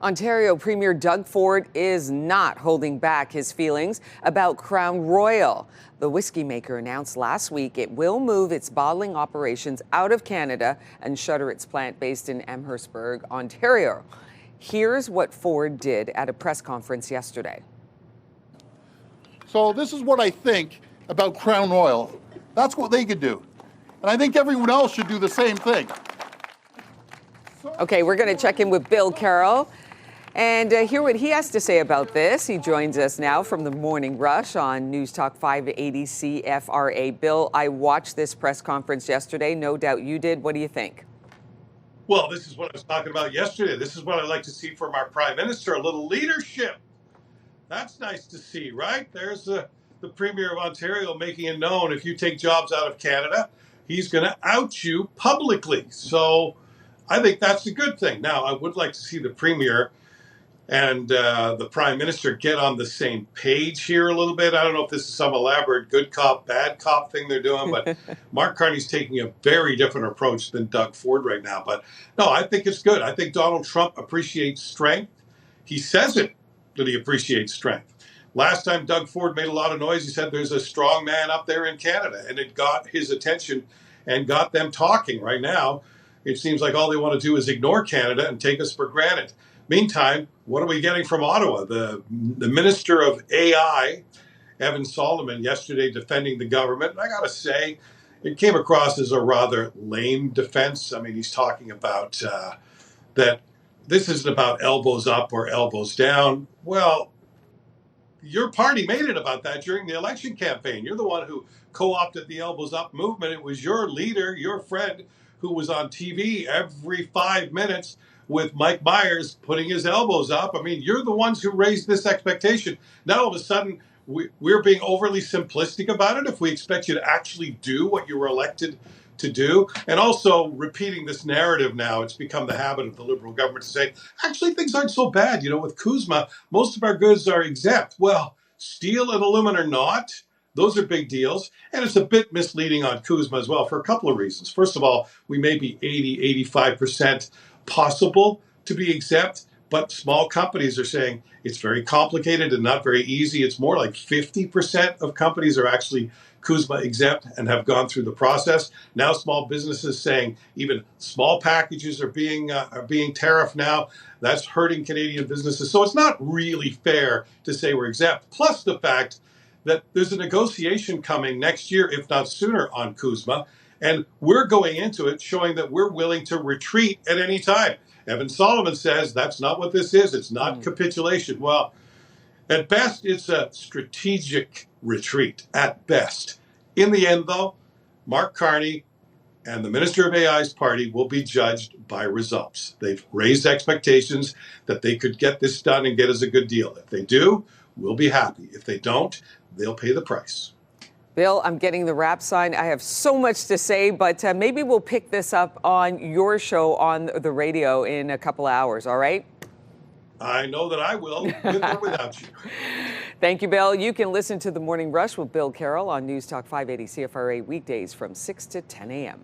Ontario Premier Doug Ford is not holding back his feelings about Crown Royal. The whiskey maker announced last week it will move its bottling operations out of Canada and shutter its plant based in Amherstburg, Ontario. Here's what Ford did at a press conference yesterday. So this is what I think about Crown Royal. That's what they could do. And I think everyone else should do the same thing. Okay, we're going to check in with Bill Carroll and hear what he has to say about this. He joins us now from the Morning Rush on News Talk 580 CFRA. Bill, I watched this press conference yesterday. No doubt you did. What do you think? Well, this is what I was talking about yesterday. This is what I like to see from our Prime Minister, a little leadership. That's nice to see, right? There's the Premier of Ontario making it known if you take jobs out of Canada, he's going to out you publicly. So I think that's a good thing. Now, I would like to see the Premier and the Prime Minister get on the same page here a little bit. I don't know if this is some elaborate good cop, bad cop thing they're doing, but Mark Carney's taking a very different approach than Doug Ford right now. But no, I think it's good. I think Donald Trump appreciates strength. He says it, that he appreciates strength. Last time Doug Ford made a lot of noise, he said there's a strong man up there in Canada, and it got his attention and got them talking. Right now, it seems like all they want to do is ignore Canada and take us for granted. Meantime, what are we getting from Ottawa? The Minister of AI, Evan Solomon, yesterday defending the government. And I got to say, it came across as a rather lame defense. I mean, he's talking about that this isn't about elbows up or elbows down. Well, your party made it about that during the election campaign. You're the one who co-opted the elbows up movement. It was your leader, your friend, who was on TV every 5 minutes with Mike Myers putting his elbows up. I mean, you're the ones who raised this expectation. Now, all of a sudden, we're being overly simplistic about it if we expect you to actually do what you were elected to do. And also repeating this narrative now, it's become the habit of the Liberal government to say, actually, things aren't so bad. You know, with CUSMA, most of our goods are exempt. Well, steel and aluminum are not. Those are big deals. And it's a bit misleading on CUSMA as well for a couple of reasons. First of all, we may be 80, 85% possible to be exempt, but small companies are saying it's very complicated and not very easy. It's more like 50% of companies are actually CUSMA exempt and have gone through the process. Now small businesses saying even small packages are being tariffed now. That's hurting Canadian businesses. So it's not really fair to say we're exempt. Plus the fact that there's a negotiation coming next year, if not sooner, on CUSMA. And we're going into it showing that we're willing to retreat at any time. Evan Solomon says that's not what this is. It's not capitulation. Well, at best, it's a strategic retreat, at best. In the end, though, Mark Carney and the Minister of AI's party will be judged by results. They've raised expectations that they could get this done and get us a good deal. If they do, we'll be happy. If they don't, they'll pay the price. Bill, I'm getting the wrap sign. I have so much to say, but maybe we'll pick this up on your show on the radio in a couple of hours, all right? I know that I will, with or without you. Thank you, Bill. You can listen to The Morning Rush with Bill Carroll on News Talk 580 CFRA weekdays from 6 to 10 a.m.